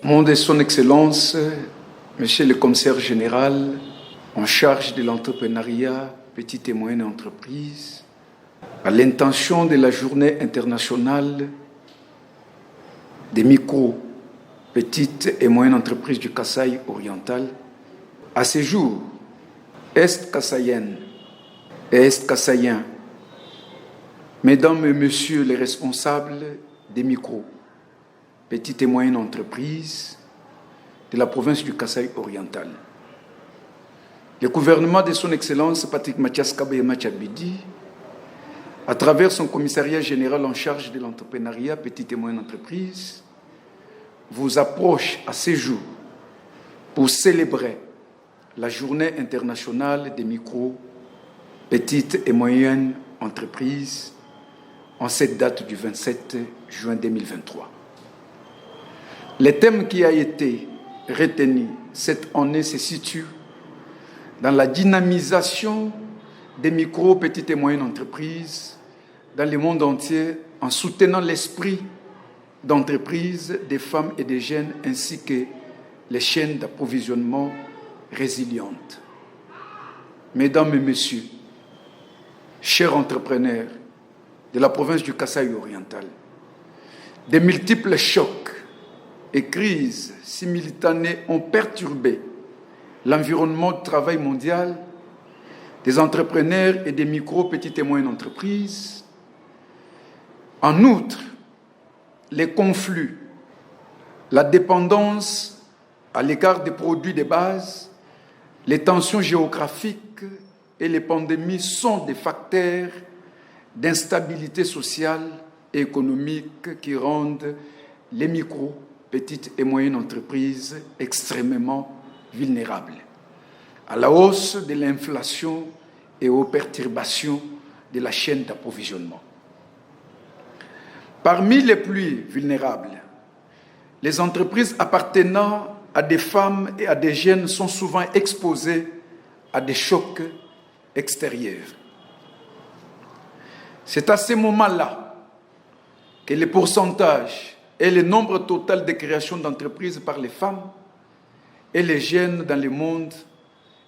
Mon de son Excellence, Monsieur le Commissaire général en charge de l'entrepreneuriat, petites et moyennes entreprises, à l'intention de la Journée internationale des micro, petites et moyennes entreprises du Kasaï oriental, à ce jour, Est-Kasaïennes et Est-Kasaïens, Mesdames et Messieurs les responsables des micro, petites et moyennes entreprises de la province du Kasaï oriental. Le gouvernement de son Excellence Patrick Mathias Kabaye Machabidi, à travers son commissariat général en charge de l'entrepreneuriat, petites et moyennes entreprises, vous approche à ce jour pour célébrer la Journée internationale des micro, petites et moyennes entreprises en cette date du 27 juin 2023. Le thème qui a été retenu cette année se situe dans la dynamisation des micro, petites et moyennes entreprises dans le monde entier en soutenant l'esprit d'entreprise des femmes et des jeunes ainsi que les chaînes d'approvisionnement résilientes. Mesdames et Messieurs, chers entrepreneurs de la province du Kasaï oriental, des multiples chocs et crises simultanées ont perturbé l'environnement de travail mondial des entrepreneurs et des micro, petites et moyennes entreprises. En outre, les conflits, la dépendance à l'égard des produits de base, les tensions géographiques et les pandémies sont des facteurs d'instabilité sociale et économique qui rendent les micro, petites et moyennes entreprises extrêmement vulnérables à la hausse de l'inflation et aux perturbations de la chaîne d'approvisionnement. Parmi les plus vulnérables, les entreprises appartenant à des femmes et à des jeunes sont souvent exposées à des chocs extérieurs. C'est à ce moment-là que les pourcentages et le nombre total de créations d'entreprises par les femmes et les jeunes dans le monde,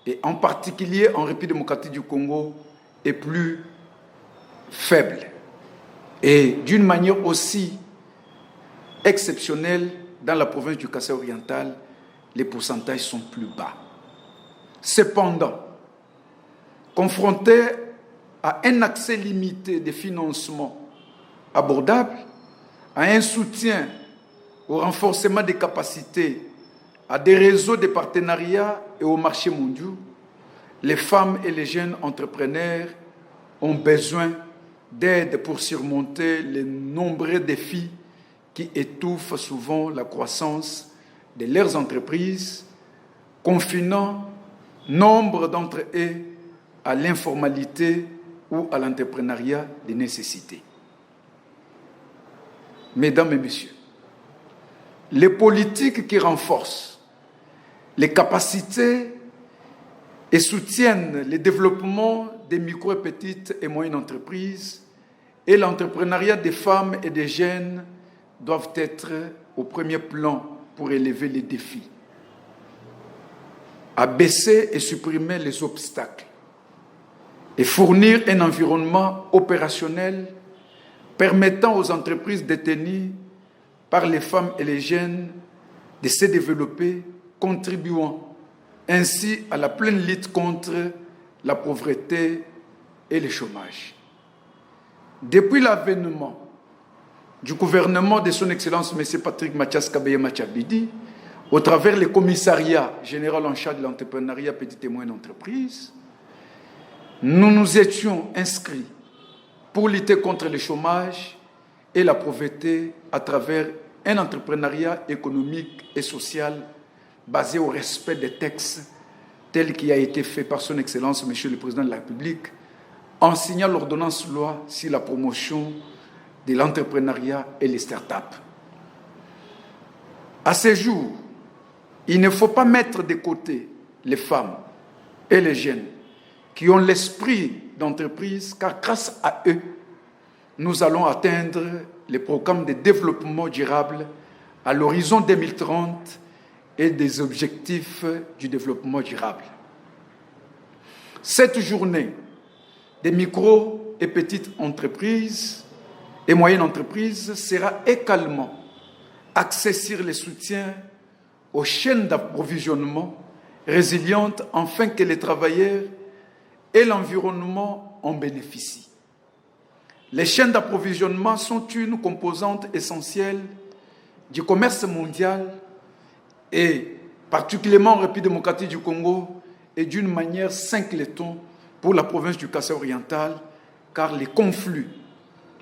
et en particulier en République démocratique du Congo, est plus faible. Et d'une manière aussi exceptionnelle, dans la province du Kasaï oriental, les pourcentages sont plus bas. Cependant, confrontés à un accès limité de financement abordable, à un soutien au renforcement des capacités, à des réseaux de partenariats et au marché mondial, les femmes et les jeunes entrepreneurs ont besoin d'aide pour surmonter les nombreux défis qui étouffent souvent la croissance de leurs entreprises, confinant nombre d'entre eux à l'informalité ou à l'entrepreneuriat de nécessité. Mesdames et Messieurs, les politiques qui renforcent les capacités et soutiennent le développement des micro, petites et moyennes entreprises et l'entrepreneuriat des femmes et des jeunes doivent être au premier plan pour élever les défis, abaisser et supprimer les obstacles et fournir un environnement opérationnel permettant aux entreprises détenues par les femmes et les jeunes de se développer, contribuant ainsi à la pleine lutte contre la pauvreté et le chômage. Depuis l'avènement du gouvernement de son Excellence M. Patrick Mathias Kabaye Machabidi, au travers le commissariat général en charge de l'entrepreneuriat petites et moyennes entreprises, nous nous étions inscrits pour lutter contre le chômage et la pauvreté à travers un entrepreneuriat économique et social basé au respect des textes tel qu'il a été fait par son Excellence Monsieur le Président de la République en signant l'ordonnance loi sur la promotion de l'entrepreneuriat et les start-up. À ce jour, il ne faut pas mettre de côté les femmes et les jeunes qui ont l'esprit d'entreprise, car grâce à eux, nous allons atteindre les programmes de développement durable à l'horizon 2030 et des objectifs du développement durable. Cette journée des micro et petites entreprises et moyennes entreprises sera également axée sur les soutiens aux chaînes d'approvisionnement résilientes afin que les travailleurs et l'environnement en bénéficient. Les chaînes d'approvisionnement sont une composante essentielle du commerce mondial et particulièrement en République démocratique du Congo et d'une manière cinq-letons pour la province du Kasaï oriental, car les conflits,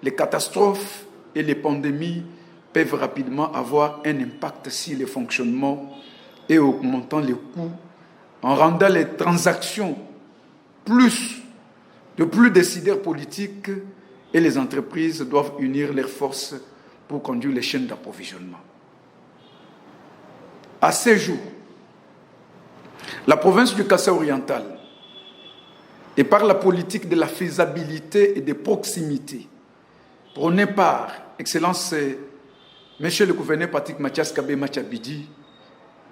les catastrophes et les pandémies peuvent rapidement avoir un impact sur les fonctionnements et augmentant les coûts en rendant les transactions de plus décideurs politiques, et les entreprises doivent unir leurs forces pour conduire les chaînes d'approvisionnement. À ces jours, la province du Kasaï oriental, et par la politique de la faisabilité et de proximité, prônée par Excellence Monsieur le gouverneur Patrick Mathias Kabé Machabidi,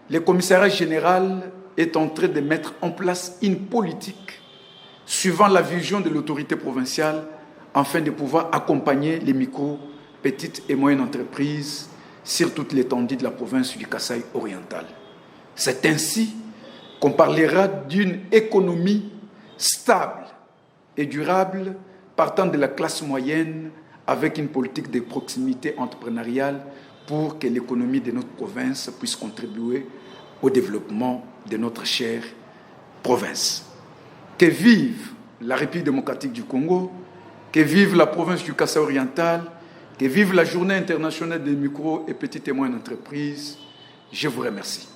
le commissariat général est en train de mettre en place une politique suivant la vision de l'autorité provinciale afin de pouvoir accompagner les micro, petites et moyennes entreprises sur toute l'étendue de la province du Kasaï oriental. C'est ainsi qu'on parlera d'une économie stable et durable partant de la classe moyenne avec une politique de proximité entrepreneuriale pour que l'économie de notre province puisse contribuer au développement de notre chère province. Que vive la République démocratique du Congo, que vive la province du Kasaï oriental, que vive la Journée internationale des micro et petites et moyennes entreprises. Je vous remercie.